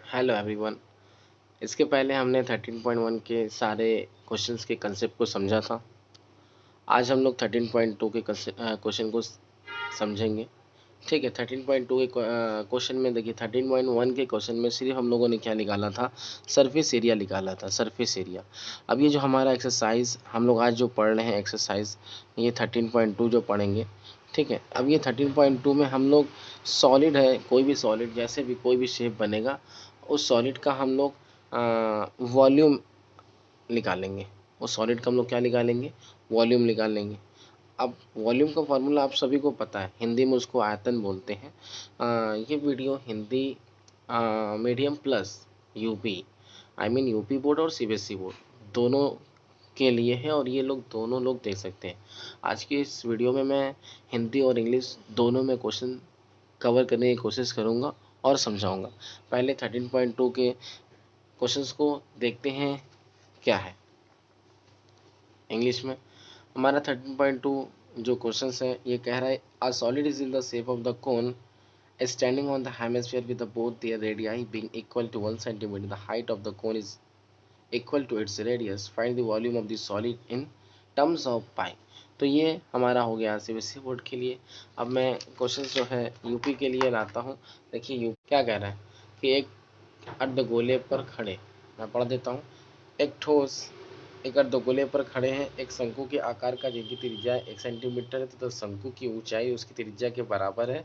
Hello everyone. इसके पहले हमने 13.1 के सारे क्वेश्चंस के कंसेप्ट को समझा था। आज हम लोग 13.2 के क्वेश्चन को समझेंगे। ठीक है, 13.2 के क्वेश्चन में देखिए, 13.1 के क्वेश्चन में सिर्फ हम लोगों ने क्या निकाला था, सरफेस एरिया निकाला था, सरफेस एरिया। अब ये जो हमारा एक्सरसाइज हम लोग आज जो पढ़ रहे हैं एक्सरसाइज, ये 13.2 जो पढ़ेंगे। ठीक है, अब ये 13.2 में हम लोग सॉलिड है, कोई भी सॉलिड जैसे भी कोई भी शेप बनेगा, उस सॉलिड का हम लोग वॉल्यूम निकालेंगे। उस सॉलिड का हम लोग क्या निकालेंगे, वॉल्यूम निकालेंगे। अब वॉल्यूम का फार्मूला आप सभी को पता है, हिंदी में उसको आयतन बोलते हैं। ये video Hindi medium plus UP, I mean UP board और सीबीएसई बोर्ड दोनों के लिए है, और ये लोग दोनों लोग देख सकते हैं। आज की इस वीडियो में मैं हिंदी और इंग्लिश दोनों में क्वेश्चन कवर करने की कोशिश करूँगा और समझाऊंगा। पहले 13.2 के क्वेश्चंस को देखते हैं क्या है। इंग्लिश में हमारा 13.2 जो क्वेश्चंस है, ये कह रहा है a solid is in the shape of the cone standing on the hemisphere with the both their radii being equal to 1 centimeter. The height of the cone is equal to its radius. Find the volume of the solid in terms of pi. तो ये हमारा हो गया CBSE board के लिए। अब मैं question जो है यूपी के लिए लाता हूँ। देखिए यूपी क्या कह रहा है कि एक अर्धगोले पर खड़े, मैं पढ़ देता हूँ। एक ठोस एक अर्धगोले पर खड़े हैं, एक शंकु के आकार का जिनकी त्रिज्या 1 सेंटीमीटर है तथा तो शंकु की ऊंचाई उसकी त्रिज्या के बराबर है।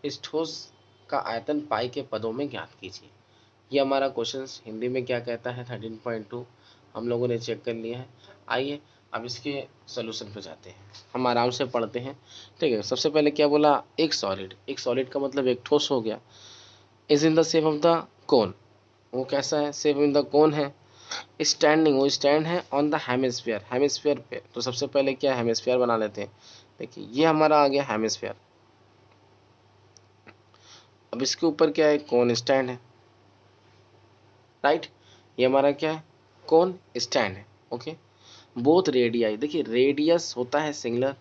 इस ठोस का आयतन पाई के पदों में ज्ञात कीजिए। ये हमारा क्वेश्चन हिंदी में क्या कहता है, 13.2 हम लोगों ने चेक कर लिया है। आइए अब इसके सोल्यूशन पे जाते हैं, हम आराम से पढ़ते हैं। ठीक है, सबसे पहले क्या बोला, एक सॉलिड का मतलब एक ठोस हो गया। Is in the shape of the कोन, वो कैसा है, शेप इन द कोन है। स्टैंडिंग, वो स्टैंड है ऑन द हेमिस्फीयर, हेमिस्फीयर पे। तो सबसे पहले क्या हेमिस्फीयर बना लेते हैं। देखिए ये हमारा आ गया हेमिस्फीयर। अब इसके ऊपर क्या है, कोन स्टैंड है, राइट। ये हमारा क्या है, कोन स्टैंड है। ओके, बोथ रेडियाई, देखिए रेडियस होता है सिंगुलर,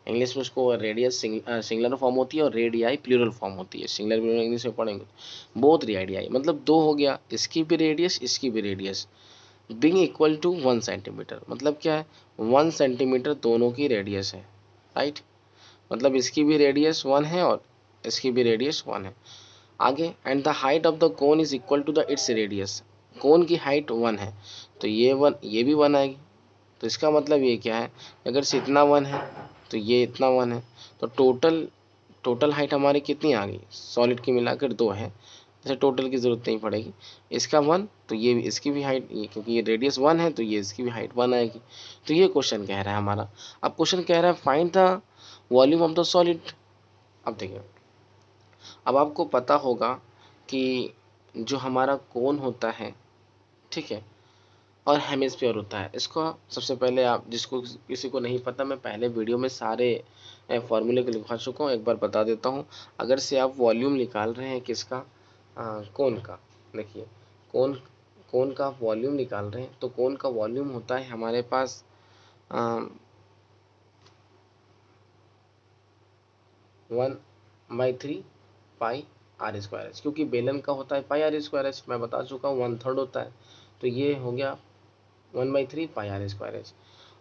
इंग्लिश में उसको रेडियस सिंगुलर फॉर्म होती है और रेडियाई प्लूरल फॉर्म होती है। सिंगुलर प्लूरल इंग्लिश में पढ़ेंगे। बोथ रेडियाई मतलब दो हो गया, इसकी भी रेडियस इसकी भी radius. Being equal to 1 centimetre मतलब क्या है, 1 सेंटीमीटर दोनों की रेडियस है, राइट। मतलब इसकी भी रेडियस 1 है और इसकी भी रेडियस 1 है। आगे, and the height of the cone is equal to the its radius, cone की हाइट 1 है तो ये 1, ये भी 1 आएगी। तो इसका मतलब ये क्या है, अगर से इतना 1 है तो ये इतना 1 है, तो टोटल हाइट हमारी कितनी आ गई, सॉलिड की मिलाकर 2 है, जैसे टोटल की जरूरत नहीं पड़ेगी। इसका 1 तो ये इसकी भी हाइट, क्योंकि ये रेडियस 1 है तो ये इसकी भी हाइट 1 आएगी। तो ये क्वेश्चन कह रहा है हमारा। अब क्वेश्चन कह रहा है find the volume of the solid. अब देखिए, अब आपको पता होगा कि जो हमारा कोन होता है, ठीक है, और हेमिस्फीयर होता है, इसको सबसे पहले आप, जिसको किसी को नहीं पता, मैं पहले वीडियो में सारे फॉर्मूले को लिखवा चुका हूँ, एक बार बता देता हूँ। अगर से आप वॉल्यूम निकाल रहे हैं किसका, कोन का, देखिए कोन कोन का वॉल्यूम निकाल रहे हैं तो कोन का वॉल्यूम होता है हमारे पास 1/3 पाई आर स्क्वायर एच, क्योंकि बेलन का होता है पाई आर स्क्वायर एच, मैं बता चुका हूँ 1/3 होता है। तो ये हो गया 1/3 पाई आर स्क्वायर एच।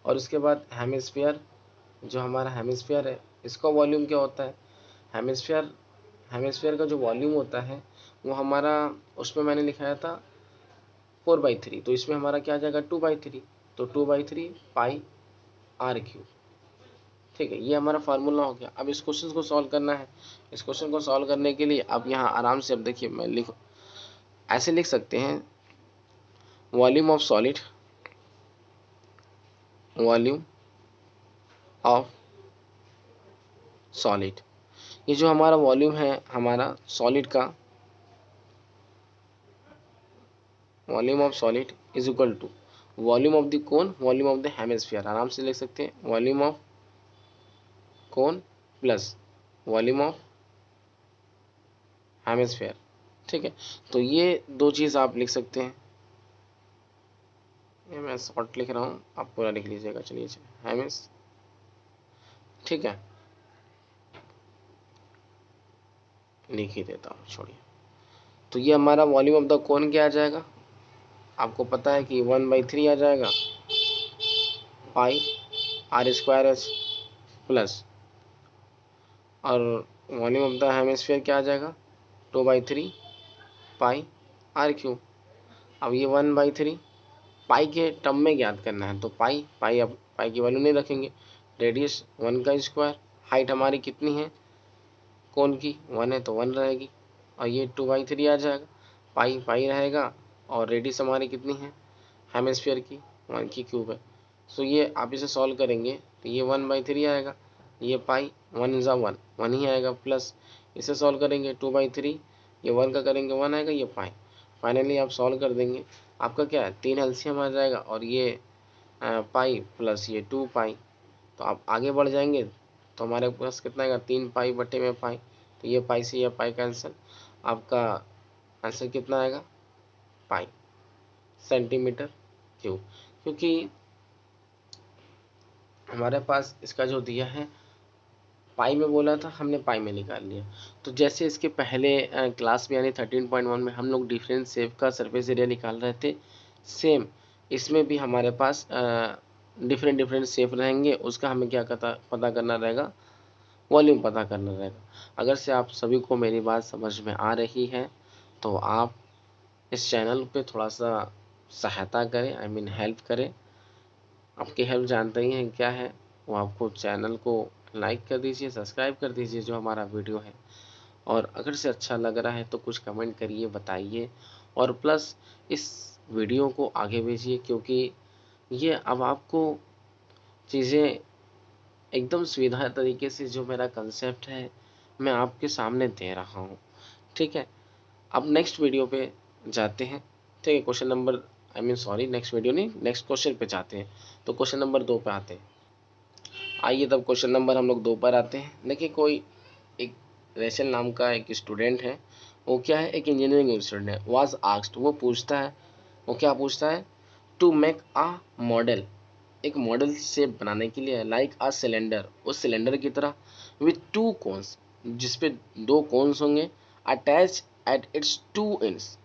और उसके बाद हेमिस्फीयर, जो हमारा हेमिस्फीयर है, इसका वॉल्यूम क्या होता है, हेमिस्फीयर हेमिस्फीयर का जो वॉल्यूम होता है वो हमारा, उसमें मैंने लिखाया था 4/3, तो इसमें हमारा क्या आ जाएगा 2/3, तो 2/3 पाई आर क्यूब। ठीक है, ये हमारा फार्मूला हो गया। अब इस क्वेश्चन को सॉल्व करना है। इस क्वेश्चन को सॉल्व करने के लिए अब यहाँ आराम से, अब देखिए मैं ऐसे लिख सकते हैं, volume of solid, volume of solid, ये जो हमारा वॉल्यूम है हमारा सॉलिड का, volume of solid is equal to volume of the cone, volume of the hemisphere, आराम से लिख सकते हैं volume of cone plus volume of hemisphere. ठीक है, तो ये दो चीज़ आप लिख सकते हैं। ये मैं शॉर्ट लिख रहा हूँ, आप पूरा लिख लीजिएगा। चलिए हेमिस, ठीक है, लिख ही देता हूँ, छोड़िए। तो ये हमारा वॉल्यूम ऑफ द कोन क्या आ जाएगा, आपको पता है कि 1/3 आ जाएगा पाई r² h प्लस, और वॉल्यूम ऑफ द हेमिस्फीयर क्या आ जाएगा 2/3 पाई r³। अब ये 1/3 पाई के टर्म में ज्ञात करना है, तो पाई अब पाई की वैल्यू नहीं रखेंगे, रेडियस 1 का स्क्वायर, हाइट हमारी कितनी है कोन की 1 है तो 1 रहेगी, और ये 2/3 आ जाएगा, पाई रहेगा, और रेडियस हमारी कितनी है हेमिस्फीयर की 1 की क्यूब है। सो ये आप इसे सॉल्व करेंगे तो ये 1/3 आएगा, ये पाई 1 ज़ा 1 ही आएगा, प्लस इसे सॉल्व करेंगे 2/3, ये 1 का करेंगे 1 आएगा, ये पाई, फाइनली आप सॉल्व कर देंगे, आपका क्या है 3 एलसीएम आ जाएगा, और ये पाई प्लस ये 2 पाई, तो आप आगे बढ़ जाएंगे तो हमारे पास कितना आएगा 3 पाई बटे में पाई, तो ये पाई से ये पाई कैंसिल, आपका आंसर कितना आएगा पाई सेंटीमीटर क्यूब, क्योंकि हमारे पास इसका जो दिया है पाई में बोला था, हमने पाई में निकाल लिया। तो जैसे इसके पहले क्लास में यानी 13.1 में हम लोग डिफरेंट शेप का सरफेस एरिया निकाल रहे थे, सेम इसमें भी हमारे पास डिफरेंट शेप रहेंगे, उसका हमें क्या पता करना रहेगा, वॉल्यूम पता करना रहेगा। अगर से आप सभी को मेरी बात समझ में आ रही है तो आप इस चैनल पे थोड़ा सा सहायता करें, आई मीन हेल्प करें। आपकी हेल्प जानते ही हैं क्या है, वो आपको चैनल को लाइक कर दीजिए, सब्सक्राइब कर दीजिए जो हमारा वीडियो है, और अगर से अच्छा लग रहा है तो कुछ कमेंट करिए, बताइए, और प्लस इस वीडियो को आगे भेजिए, क्योंकि ये अब आपको चीज़ें एकदम सुविधा तरीके से जो मेरा कंसेप्ट है मैं आपके सामने दे रहा हूँ, ठीक है। अब नेक्स्ट वीडियो पे जाते हैं, ठीक है, क्वेश्चन नंबर नेक्स्ट वीडियो नहीं, नेक्स्ट क्वेश्चन पे जाते हैं। तो क्वेश्चन नंबर 2 पे आते हैं। आइए तब क्वेश्चन नंबर हम लोग 2 पर आते हैं। देखिए कोई एक रेशल नाम का एक स्टूडेंट है, वो क्या है एक इंजीनियरिंग स्टूडेंट है, वाज आस्क्ड, वो पूछता है, वो क्या पूछता है, टू मेक अ मॉडल, एक मॉडल शेप बनाने के लिए, लाइक अ सिलेंडर, उस सिलेंडर की तरह, विथ 2 कोन्स, जिसपे 2 कोन्स होंगे, अटैच एट इट्स 2 एंड्स,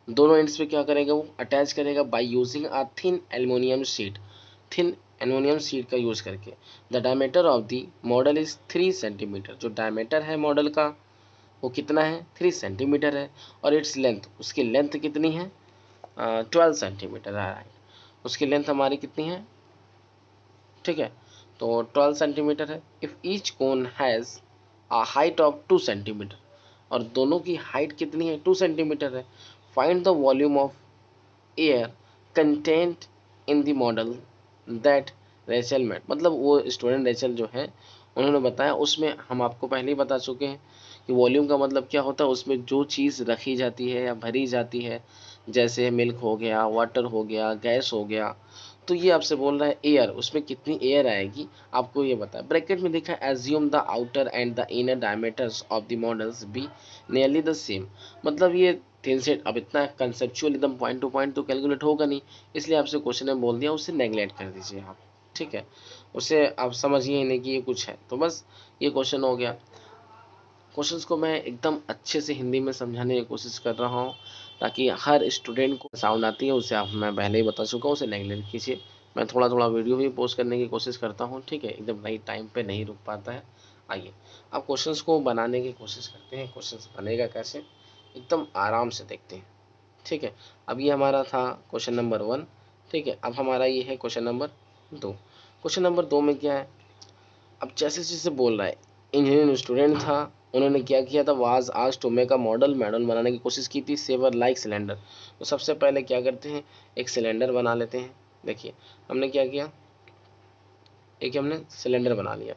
दोनों एंड्स पे क्या करेगा वो अटैच करेगा, by using a thin aluminium sheet, thin aluminium sheet का यूज करके। The diameter of the model is 3 centimetre, जो डायमीटर है मॉडल का वो कितना है 3 सेंटीमीटर है, और इट्स लेंथ, उसकी लेंथ कितनी है 12 सेंटीमीटर आ रहा है, उसकी लेंथ हमारी कितनी है, ठीक है, तो 12 सेंटीमीटर है। If each cone has a height of 2 centimetre, और दोनों की हाइट कितनी है 2 सेंटीमीटर है, find the volume of air content in the model that Rachel made, मतलब वो स्टूडेंट रेचल जो है उन्होंने बताया, उसमें हम आपको पहले ही बता चुके हैं कि वॉल्यूम का मतलब क्या होता है, उसमें जो चीज़ रखी जाती है या भरी जाती है, जैसे मिल्क हो गया, वाटर हो गया, गैस हो गया, तो ये आपसे बोल रहा है एयर, उसमें कितनी एयर आएगी आपको ये बताया। ब्रैकेट में देखा assume the outer and the inner diameters of the models be nearly the same, मतलब ये थिन सेट, अब इतना कंसेप्चुअल एकदम पॉइंट टू पॉइंट तो कैलकुलेट होगा नहीं, इसलिए आपसे क्वेश्चन में बोल दिया, उसे नेगलेक्ट कर दीजिए आप, ठीक है, उसे आप समझिए ही नहीं कि ये कुछ है, तो बस ये क्वेश्चन हो गया। क्वेश्चंस को मैं एकदम अच्छे से हिंदी में समझाने की कोशिश कर रहा हूँ, ताकि हर स्टूडेंट को साउंड आती है, उसे आप मैं पहले ही बता चुका हूँ, उसे नेगलेक्ट कीजिए। मैं थोड़ा थोड़ा वीडियो भी पोस्ट करने की कोशिश करता हूँ, ठीक है, एकदम नहीं टाइम पे नहीं रुक पाता है। आइए अब क्वेश्चंस को बनाने की कोशिश करते हैं, क्वेश्चंस बनेगा कैसे एकदम आराम से देखते हैं, ठीक है। अब ये हमारा था क्वेश्चन नंबर 1, ठीक है, अब हमारा ये है क्वेश्चन नंबर 2। क्वेश्चन नंबर 2 में क्या है, अब जैसे जैसे बोल रहा है, इंजीनियरिंग स्टूडेंट था, उन्होंने क्या किया था, was asked to make a model बनाने की कोशिश की थी, सेवर लाइक सिलेंडर। तो सबसे पहले क्या करते हैं, एक सिलेंडर बना लेते हैं। देखिए हमने क्या किया, एक हमने सिलेंडर बना लिया,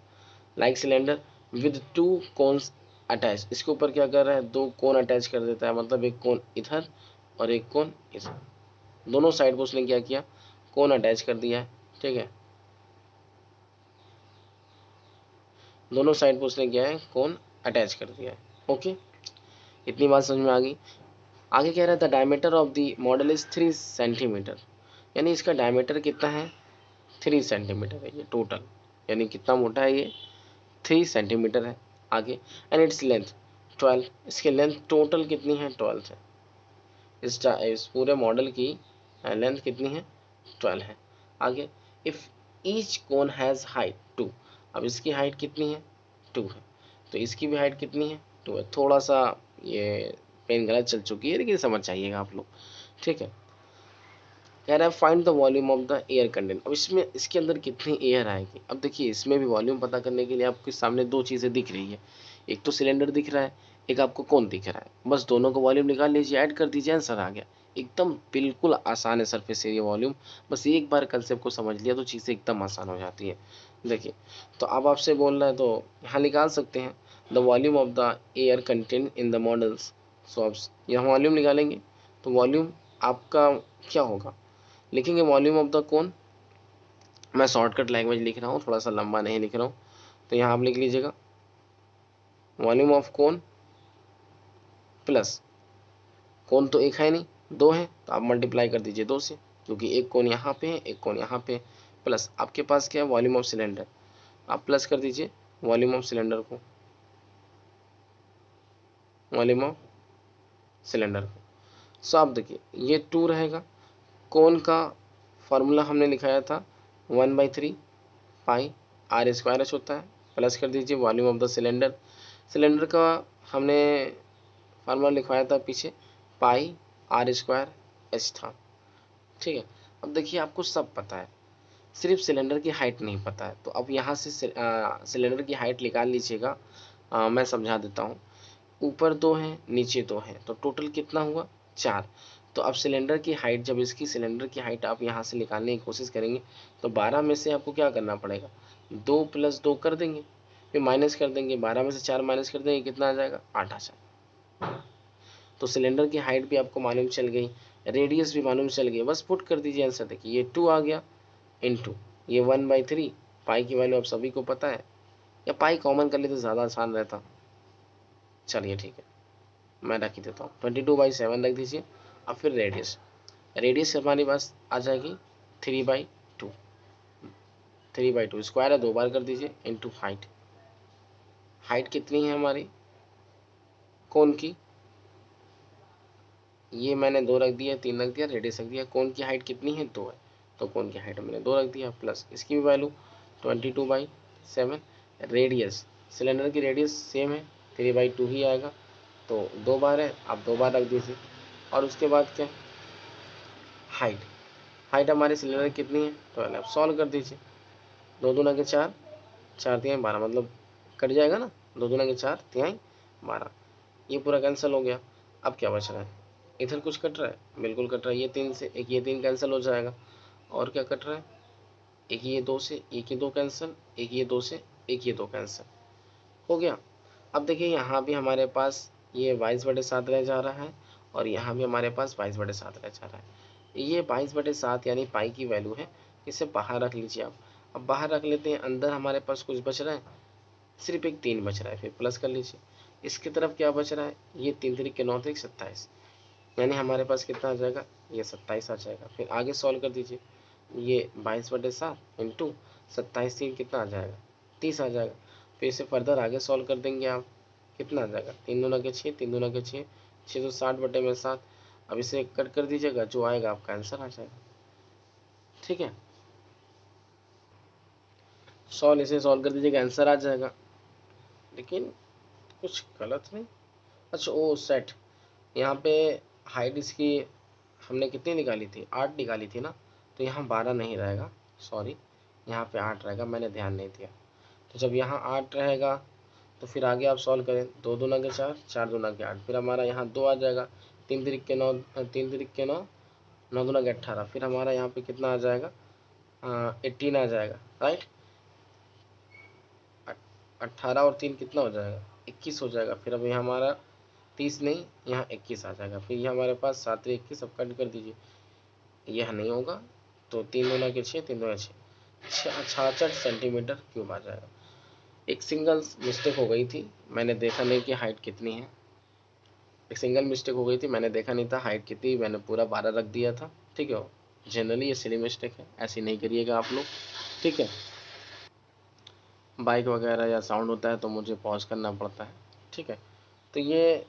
like cylinder with 2 cones attach, इसके ऊपर क्या कर रहा है 2 कोन अटैच कर देता है, मतलब एक कोन इधर और एक कोन इधर, दोनों साइड पर उसने क्या किया कोन अटैच कर दिया है, ठीक है, दोनों साइड पर उसने क्या है कोन अटैच कर दिया है, ओके, इतनी बात समझ में आ गई। आगे कह रहा था diameter of the model is 3 centimetre, यानी इसका डायमीटर कितना है 3 सेंटीमीटर है ये टोटल, यानी कितना मोटा है ये 3 सेंटीमीटर है। आगे एंड इट्स लेंथ 12, इसकी लेंथ टोटल कितनी है 12 है, इस पूरे मॉडल की लेंथ कितनी है 12 है। आगे if each cone has height 2, अब इसकी हाइट कितनी है 2 है, तो इसकी भी हाइट कितनी है 2 है। थोड़ा सा ये पेन गलत चल चुकी है लेकिन समझ जाइएगा आप लोग, ठीक है। कह रहा है find the volume of the air content. अब इसमें इसके अंदर कितनी एयर आएगी। अब देखिए इसमें भी वॉल्यूम पता करने के लिए आपके सामने दो चीज़ें दिख रही है, एक तो सिलेंडर दिख रहा है, एक आपको कौन दिख रहा है। बस दोनों को वॉल्यूम निकाल लीजिए, ऐड कर दीजिए, आंसर आ गया। एकदम बिल्कुल आसान है सरफेस एरिया वॉल्यूम। बस एक बार कंसेप्ट को समझ लिया तो चीज़ें एकदम आसान हो जाती है। देखिए तो अब आपसे बोल रहा है तो यहाँ निकाल सकते हैं the volume of the air content in the models. So अब यहाँ वॉल्यूम निकालेंगे तो वॉल्यूम आपका क्या होगा, लिखेंगे वॉल्यूम ऑफ द कोन। मैं शॉर्टकट लैंग्वेज लिख रहा हूँ, थोड़ा सा लंबा नहीं लिख रहा हूँ, तो यहाँ आप लिख लीजिएगा वॉल्यूम ऑफ कोन प्लस, कोन तो एक है नहीं दो है, तो आप मल्टीप्लाई कर दीजिए दो से, क्योंकि एक कोन यहाँ पे है एक कोन यहाँ पे है, प्लस आपके पास क्या है वॉल्यूम ऑफ सिलेंडर, आप प्लस कर दीजिए वॉल्यूम ऑफ सिलेंडर को, वॉल्यूम ऑफ सिलेंडर को। सो आप देखिए ये 2 रहेगा। कोन का फॉर्मूला हमने लिखाया था 1/3 पाई आर स्क्वायर एच होता है, प्लस कर दीजिए volume of the cylinder. Cylinder का हमने फार्मूला लिखवाया था पीछे पाई आर स्क्वायर एच था, ठीक है। अब देखिए आपको सब पता है, सिर्फ सिलेंडर की हाइट नहीं पता है, तो अब यहाँ से सिलेंडर की हाइट निकाल लीजिएगा। मैं समझा देता हूँ, ऊपर 2 हैं नीचे 2 हैं, तो टोटल कितना हुआ 4। तो अब सिलेंडर की हाइट, जब इसकी सिलेंडर की हाइट आप यहाँ से निकालने की कोशिश करेंगे तो 12 में से आपको क्या करना पड़ेगा, 2 + 2 कर देंगे, फिर माइनस कर देंगे, 12 में से 4 माइनस कर देंगे, कितना आ जाएगा 8 आ जाएगा। तो सिलेंडर की हाइट भी आपको मालूम चल गई, रेडियस भी मालूम चल गई, बस पुट कर दीजिए आंसर। देखिए ये 2 आ गया इंटू ये 1/3, पाई की वैल्यू आप सभी को पता है, या पाई कॉमन कर ले तो ज़्यादा आसान रहता। चलिए ठीक है, मैं रख ही देता हूँ 22/7 रख दीजिए। अब फिर रेडियस, रेडियस हमारे पास आ जाएगी 3/2, 3/2 स्क्वायर है, 2 बार कर दीजिए इंटू हाइट। हाइट कितनी है हमारी कोन की, ये मैंने 2 रख दिया, 3 रख दिया, रेडियस रख दिया। कोन की हाइट कितनी है 2 है, तो कोन की हाइट मैंने 2 रख दिया, प्लस इसकी भी वैल्यू 22/7। रेडियस, सिलेंडर की रेडियस सेम है 3/2 ही आएगा, तो 2 बार है, आप 2 बार रख दीजिए। और उसके बाद क्या, हाइट, हाइट हमारे सिलेंडर कितनी है 12, आप सॉल्व कर दीजिए। 2 दूना के 4, 4 तिहाई 12, मतलब कट जाएगा ना, 2 दूना के 4 तिहाई 12, ये पूरा कैंसिल हो गया। अब क्या बच रहा है, इधर कुछ कट रहा है, बिल्कुल कट रहा है, ये 3 से एक ये 3 कैंसिल हो जाएगा, और क्या कट रहा है, एक ये 2 से एक ये 2 कैंसिल, एक ये 2 से एक ये 2 कैंसिल हो गया। अब देखिए यहाँ भी हमारे पास ये 22/7 रह जा रहा है, और यहाँ भी हमारे पास 22/7 रह जा रहा है। ये 22/7 यानी पाई की वैल्यू है, इसे बाहर रख लीजिए आप। अब बाहर रख लेते हैं, अंदर हमारे पास कुछ बच रहा है, सिर्फ एक 3 बच रहा है, फिर प्लस कर लीजिए। इसकी तरफ क्या बच रहा है, ये 3 3 के 9 3 27, यानी हमारे पास कितना आ जाएगा, ये 27 आ जाएगा। फिर आगे सॉल्व कर दीजिए, ये 22/7 इंटू 27 3 कितना आ जाएगा 30 आ जाएगा। फिर इसे फर्दर आगे सॉल्व कर देंगे आप, कितना आ जाएगा 3 दूना के 6, 3 दूना के 6, 660/7। अब इसे कट कर दीजिएगा, जो आएगा आपका आंसर आ जाएगा, ठीक है। इसे सॉल्व कर दीजिएगा, आंसर आ जाएगा, लेकिन कुछ गलत नहीं। अच्छा ओ सेट, यहाँ पे हाइट इसकी हमने कितनी निकाली थी 8 निकाली थी ना, तो यहाँ 12 नहीं रहेगा, सॉरी, यहाँ पे 8 रहेगा, मैंने ध्यान नहीं दिया। तो जब यहाँ 8 रहेगा तो फिर आगे आप सॉल्व करें, 2 दूना के 4, 4 दूना के 8, फिर हमारा यहाँ 2 आ जाएगा, 3 तिरिक के 9, 3 तिरिक के 9, 9 दूना के 18, फिर हमारा यहाँ पे कितना आ जाएगा 18 आ जाएगा, राइट। 18 और 3 कितना हो जाएगा 21 हो जाएगा। फिर अभी हमारा 30 नहीं, यहाँ 21 आ जाएगा। फिर ये हमारे पास 7 3 21, अब कट कर दीजिए, यह नहीं होगा, तो 3 दूना के 6, 3 दूना 6, 66 सेंटीमीटर क्यूब आ जाएगा। एक सिंगल मिस्टेक हो गई थी, मैंने देखा नहीं कि हाइट कितनी है, एक सिंगल मिस्टेक हो गई थी, मैंने देखा नहीं था हाइट कितनी, मैंने पूरा 12 रख दिया था, ठीक है। जनरली ये सिली मिस्टेक है, ऐसी नहीं करिएगा आप लोग, ठीक है। बाइक वगैरह या साउंड होता है तो मुझे पॉज करना पड़ता है, ठीक है। तो ये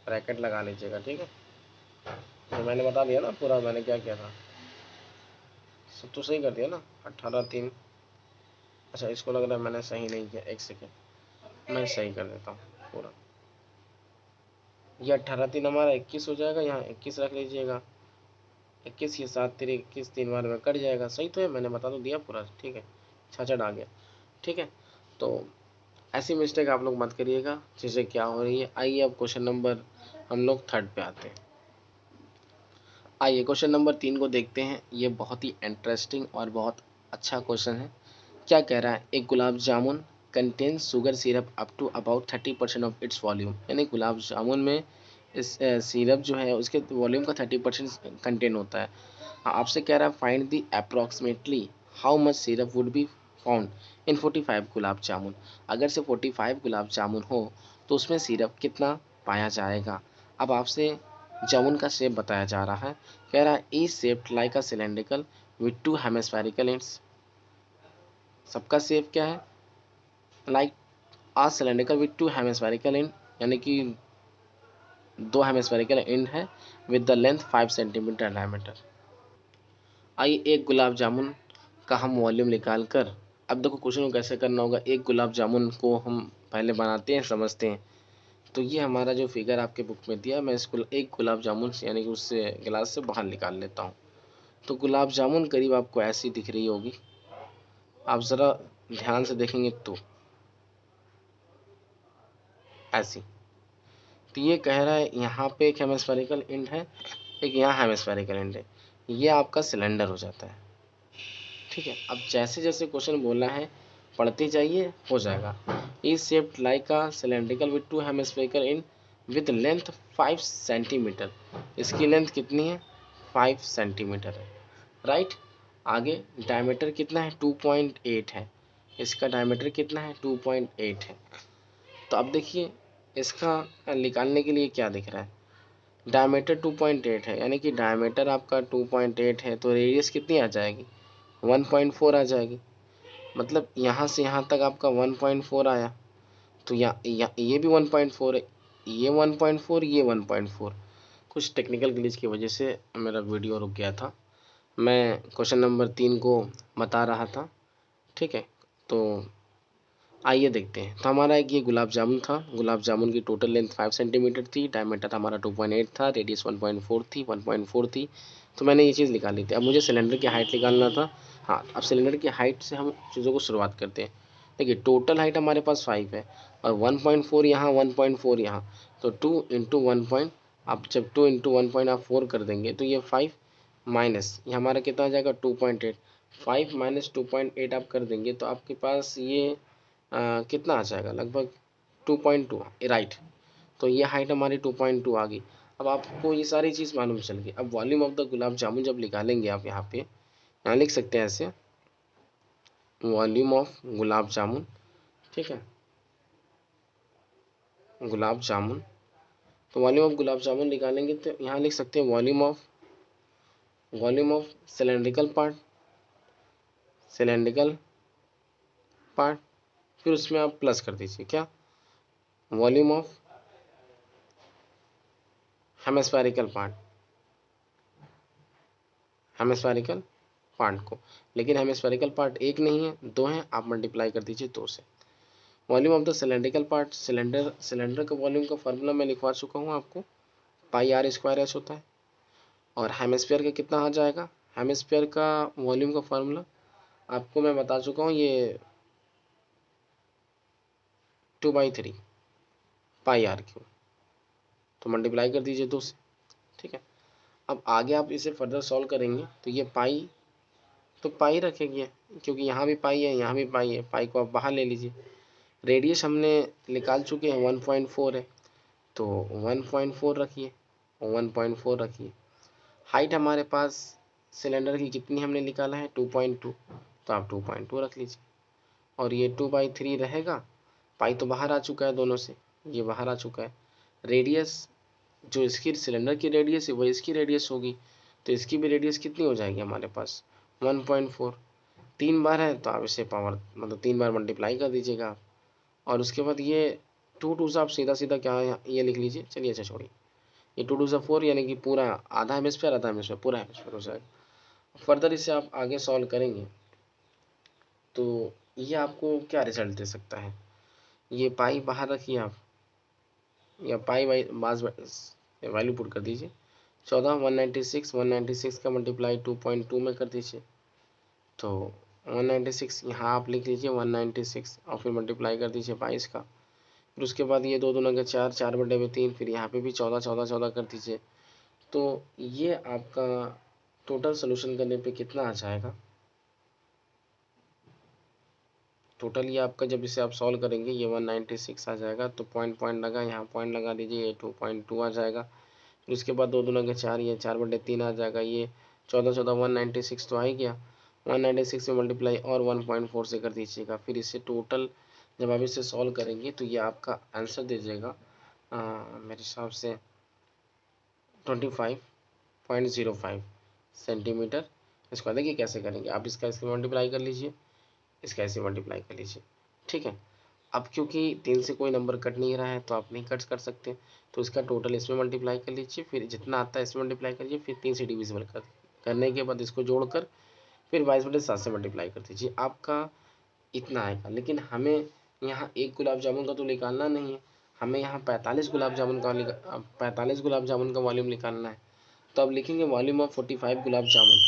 ब्रैकेट लगा लीजिएगा, ठीक है। तो मैंने बता दिया ना पूरा मैंने क्या किया था, सब तो सही कर दिया ना। 18 3, अच्छा इसको लग रहा है मैंने सही नहीं किया, एक सेकेंड मैं सही कर देता हूँ पूरा। ये 18 3 हमारा 21 हो जाएगा, यहाँ 21 रख लीजिएगा। 21 ये 7 3 21 3 बार में कट जाएगा, सही तो है, मैंने बता तो दिया पूरा, ठीक है। 66 आ गया, ठीक है। तो ऐसी मिस्टेक आप लोग मत करिएगा, चीज़ें क्या हो रही है। आइए अब क्वेश्चन नंबर हम लोग 3 पे आते हैं। आइए क्वेश्चन नंबर 3 को देखते हैं। ये बहुत ही इंटरेस्टिंग और बहुत अच्छा क्वेश्चन है। क्या कह रहा है, एक gulab jamun contains sugar syrup up to about 30% of its volume, यानी गुलाब जामुन में इस सिरप जो है उसके वॉल्यूम का 30% कंटेन होता है। आपसे कह रहा है find the approximately how much syrup would be found in 45 gulab jamun. अगर से 45 गुलाब जामुन हो तो उसमें सिरप कितना पाया जाएगा। अब आपसे जामुन का शेप बताया जा रहा है। कह रहा है is shaped like a cylindrical with two hemispherical ends. सबका शेप क्या है, like a cylindrical with two hemispherical end, यानी कि 2 हेमिस्फेरिकल एंड है with the length 5 centimetre diameter. आइए एक गुलाब जामुन का हम वॉल्यूम निकाल कर, अब देखो क्वेश्चन को कैसे करना होगा। एक गुलाब जामुन को हम पहले बनाते हैं, समझते हैं। तो ये हमारा जो फिगर आपके बुक में दिया, मैं इसको एक गुलाब जामुन से यानी कि उससे गिलास से बाहर निकाल लेता हूँ। तो गुलाब जामुन करीब आपको ऐसी दिख रही होगी, आप ज़रा ध्यान से देखेंगे तो ऐसी। तो ये कह रहा है यहाँ पे एक हेमिस्फेरिकल एंड है, एक यहाँ हेमिस्फेरिकल एंड है, ये आपका सिलेंडर हो जाता है, ठीक है। अब जैसे जैसे क्वेश्चन बोला है पढ़ते जाइए, हो जाएगा। Is shaped like a cylindrical with two hemispherical and with length 5 centimetre. इसकी लेंथ कितनी है, 5 सेंटीमीटर है, राइट। आगे डायमीटर कितना है, 2.8 है। इसका डायमीटर कितना है, 2.8 है। तो अब देखिए इसका निकालने के लिए क्या दिख रहा है, डायमीटर 2.8 है, यानी कि डायमीटर आपका 2.8 है, तो रेडियस कितनी आ जाएगी, 1.4 आ जाएगी। मतलब यहाँ से यहाँ तक आपका 1.4 आया। तो ये भी 1.4 है, ये 1.4, ये 1.4। कुछ टेक्निकल ग्लिच की वजह से मेरा वीडियो रुक गया था, मैं क्वेश्चन नंबर 3 को बता रहा था, ठीक है। तो आइए देखते हैं। तो हमारा एक ये गुलाब जामुन था, गुलाब जामुन की टोटल लेंथ 5 सेंटीमीटर थी, डायमीटर हमारा 2.8 था, रेडियस 1.4 थी, 1.4 थी। तो मैंने ये चीज़ निकाली थी। अब मुझे सिलेंडर की हाइट निकालना था। हाँ, अब सिलेंडर की हाइट से हम चीज़ों को शुरुआत करते हैं। देखिए टोटल हाइट हमारे पास 5 है और 1.4 यहाँ, 1.4 यहाँ, तो 2 इंटू 1 पॉइंट, आप जब 2 इंटू 1 पॉइंट आप 4 कर देंगे तो ये 5 माइनस ये हमारा कितना आ जाएगा, 2.8। 5 माइनस 2.8 आप कर देंगे तो आपके पास ये कितना आ जाएगा, लगभग 2.2, राइट। तो ये हाइट हमारी 2.2 आ गई। अब आपको ये सारी चीज़ मालूम चल गई। अब volume of the gulab jamun जब निकालेंगे आप यहाँ पे, यहाँ लिख सकते हैं ऐसे, वॉल्यूम ऑफ गुलाब जामुन, ठीक है, गुलाब जामुन। तो वॉल्यूम ऑफ गुलाब जामुन निकालेंगे तो यहाँ लिख सकते हैं volume of cylindrical part, cylindrical part, फिर उसमें आप प्लस कर दीजिए क्या, volume of hemispherical part, hemispherical part को। लेकिन हेमिस्फेरिकल पार्ट एक नहीं है, दो हैं, आप मल्टीप्लाई कर दीजिए 2 से। Volume of the cylindrical part, cylinder का वॉल्यूम का फार्मूला मैं लिखवा चुका हूँ आपको, पाई आर स्क्वायर एच होता है। और हेमिस्फीयर का कितना आ जाएगा, हेमिस्फीयर का वॉल्यूम का फार्मूला आपको मैं बता चुका हूँ, ये 2/3 पाई आर क्यू। तो मल्टीप्लाई कर दीजिए 2 से, ठीक है। अब आगे आप इसे फर्दर सॉल्व करेंगे तो ये पाई, तो पाई रखेंगे क्योंकि यहाँ भी पाई है, यहाँ भी पाई है, पाई को आप बाहर ले लीजिए। रेडियस हमने निकाल चुके हैं, 1.4 है, तो 1.4 रखिए, 1.4 रखिए। हाइट हमारे पास सिलेंडर की कितनी हमने निकाला है, 2.2, तो आप 2.2 रख लीजिए। और ये 2/3 रहेगा, पाई तो बाहर आ चुका है दोनों से, ये बाहर आ चुका है। रेडियस जो इसकी सिलेंडर की रेडियस है वो इसकी रेडियस होगी, तो इसकी भी रेडियस कितनी हो जाएगी हमारे पास, 1.4। 3 बार है तो आप इसे पावर मतलब 3 बार मल्टीप्लाई कर दीजिएगा आप। और उसके बाद ये टू टू से आप सीधा सीधा क्या है ये लिख लीजिए। चलिए अच्छा छोड़िए, ये टू टू से 4 यानी कि पूरा आधा हेमिस्फीयर आधा हेमिस्फीयर पूरा हेमिस्फीयर हो जाएगा। फर्दर इसे आप आगे सॉल्व करेंगे तो ये आपको क्या रिजल्ट दे सकता है, ये पाई बाहर रखिए आप, या pi by mass value put कर दीजिए 14 196 का मल्टीप्लाई 2.2 में कर दीजिए। तो 196 यहाँ आप लिख लीजिए 196 और फिर मल्टीप्लाई कर दीजिए 22 का। फिर उसके बाद ये 2 दूना के 4, 4/3, फिर यहाँ पे भी 14 14 14 कर दीजिए। तो ये आपका टोटल सोल्यूशन करने पे कितना आ जाएगा, टोटल ये आपका जब इसे आप सॉल्व करेंगे ये 196 आ जाएगा। तो पॉइंट पॉइंट लगा, यहाँ पॉइंट लगा दीजिए, ये 2.2 आ जाएगा। फिर उसके बाद 2 दूना के 4, ये 4/3 आ जाएगा। ये 14 14 196 तो आ ही गया। 196 में मल्टीप्लाई और 1.4 से कर दीजिएगा। फिर इसे टोटल जब आप इसे सॉल्व करेंगे तो ये आपका आंसर दीजिएगा मेरे हिसाब से 25.05 सेंटीमीटर स्क्वायर। देखिए कैसे करेंगे आप, इसका इसके मल्टीप्लाई कर लीजिए, इसका ऐसे मल्टीप्लाई कर लीजिए, ठीक है। अब क्योंकि 3 से कोई नंबर कट नहीं रहा है तो आप नहीं कट कर सकते, तो इसका टोटल इसमें मल्टीप्लाई कर लीजिए, फिर जितना आता है इसमें मल्टीप्लाई करिए, फिर 3 से डिविजिबल करने के बाद इसको जोड़कर फिर 22/7 से मल्टीप्लाई कर दीजिए, आपका इतना आएगा। लेकिन हमें यहाँ एक गुलाब जामुन का तो निकालना नहीं है, हमें यहाँ 45 गुलाब जामुन का वॉल्यूम निकालना है। तो अब लिखेंगे वॉल्यूम ऑफ 45 गुलाब जामुन,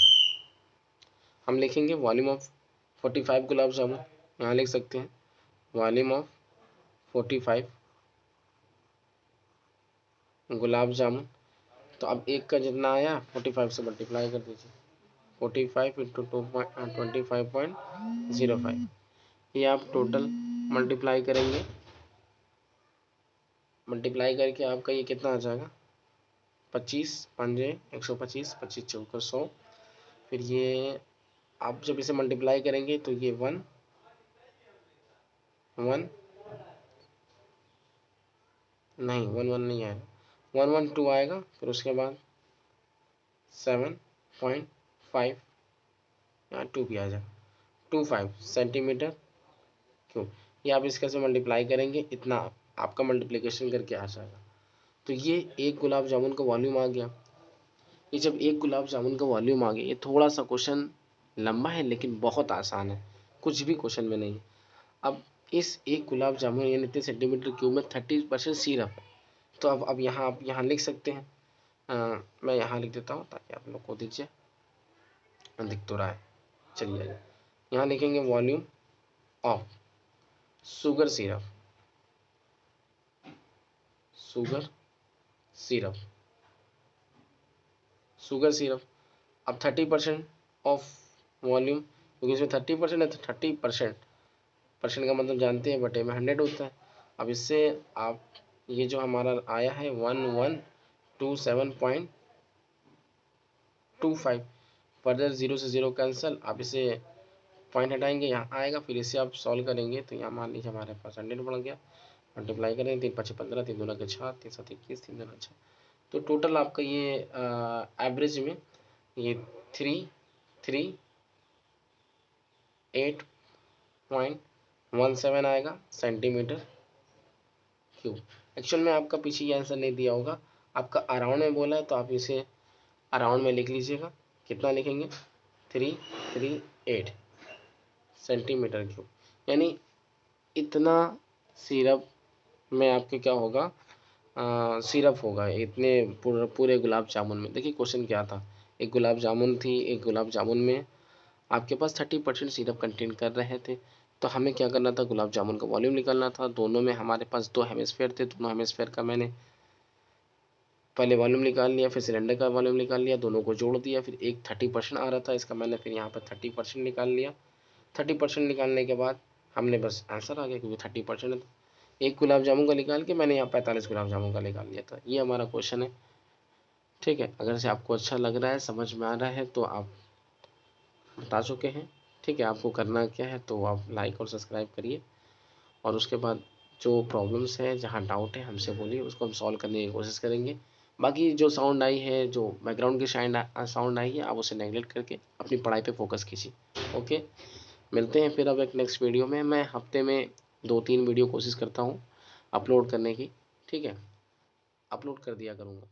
हम लिखेंगे वॉल्यूम ऑफ 45 गुलाब जामुन, यहाँ लिख सकते हैं वॉल्यूम ऑफ 45 गुलाब जामुन। तो अब एक का जितना आया 45 से मल्टीप्लाई कर दीजिए, 45 इंटू 25.05, ये आप टोटल मल्टीप्लाई करेंगे, मल्टीप्लाई करके आपका ये कितना आ जाएगा 25 पंजे 125, 25 चौका 100। फिर ये आप जब इसे मल्टीप्लाई करेंगे तो ये 1 1 नहीं 1 1 नहीं आएगा, 112 आएगा। फिर उसके बाद 7.5 यहाँ 2 भी आ जाएगा, 25 सेंटीमीटर क्यूब। ये आप इसका से मल्टीप्लाई करेंगे, इतना आपका मल्टीप्लिकेशन करके आ जाएगा। तो ये एक गुलाब जामुन का वॉल्यूम आ गया। ये जब एक गुलाब जामुन का वॉल्यूम आ गया, ये थोड़ा सा क्वेश्चन लंबा है लेकिन बहुत आसान है, कुछ भी क्वेश्चन में नहीं। अब इस एक गुलाब जामुन यानी 3 सेंटीमीटर क्यूब में 30% सिरप है। तो अब यहाँ आप यहाँ लिख सकते हैं, मैं यहाँ लिख देता हूँ ताकि आप लोग को दीजिए दिख तो रहा है। चलिए यहाँ लिखेंगे volume of sugar syrup, sugar syrup, sugar syrup. अब 30% ऑफ वॉल्यूम, क्योंकि इसमें 30% है तो 30% परसेंट का मतलब जानते हैं बटे में 100 होता है। अब इससे आप ये जो हमारा आया है 1127.25, फर्दर 0 से 0 कैंसिल, आप इसे पॉइंट हटाएंगे यहाँ आएगा। फिर इसे आप सॉल्व करेंगे तो यहाँ मान लीजिए हमारे पास 100 बढ़ गया, मल्टीप्लाई करेंगे 3 5 15, 3 दूना के 6, 3 7 21, 3 दूना 6। तो टोटल आपका ये एवरेज में ये 338.17 आएगा सेंटीमीटर क्यूब। एक्चुअल में आपका पीछे ये आंसर नहीं दिया होगा, आपका अराउंड में बोला है तो आप इसे अराउंड में लिख लीजिएगा। कितना लिखेंगे 338 सेंटीमीटर क्यूब, यानी इतना सिरप में आपके क्या होगा, सिरप होगा इतने पूरे गुलाब जामुन में। देखिए क्वेश्चन क्या था, एक गुलाब जामुन थी, एक गुलाब जामुन में आपके पास 30% सिरप कंटेन कर रहे थे। तो हमें क्या करना था, गुलाब जामुन का वॉल्यूम निकालना था। दोनों में हमारे पास 2 हेमिस्फेयर थे, दोनों हेमिस्फेयर का मैंने पहले वॉल्यूम निकाल लिया, फिर सिलेंडर का वॉल्यूम निकाल लिया, दोनों को जोड़ दिया। फिर एक 30% आ रहा था इसका, मैंने फिर यहाँ पर 30% निकाल लिया। 30% निकालने के बाद हमने बस आंसर आ गया, क्योंकि 30% एक गुलाब जामुन का निकाल के मैंने यहाँ 45 गुलाब जामुन का निकाल लिया था। ये हमारा क्वेश्चन है, ठीक है। अगर से आपको अच्छा लग रहा है, समझ में आ रहा है तो आप बता चुके हैं, ठीक है। आपको करना क्या है तो आप लाइक और सब्सक्राइब करिए, और उसके बाद जो प्रॉब्लम्स है, जहाँ डाउट है हमसे बोलिए, उसको हम सॉल्व करने की कोशिश करेंगे। बाकी जो साउंड आई है, जो बैकग्राउंड की साउंड आई है, आप उसे नेगलेक्ट करके अपनी पढ़ाई पे फोकस कीजिए। ओके, मिलते हैं फिर अब एक नेक्स्ट वीडियो में। मैं हफ्ते में 2-3 वीडियो कोशिश करता हूँ अपलोड करने की, ठीक है, अपलोड कर दिया करूँगा।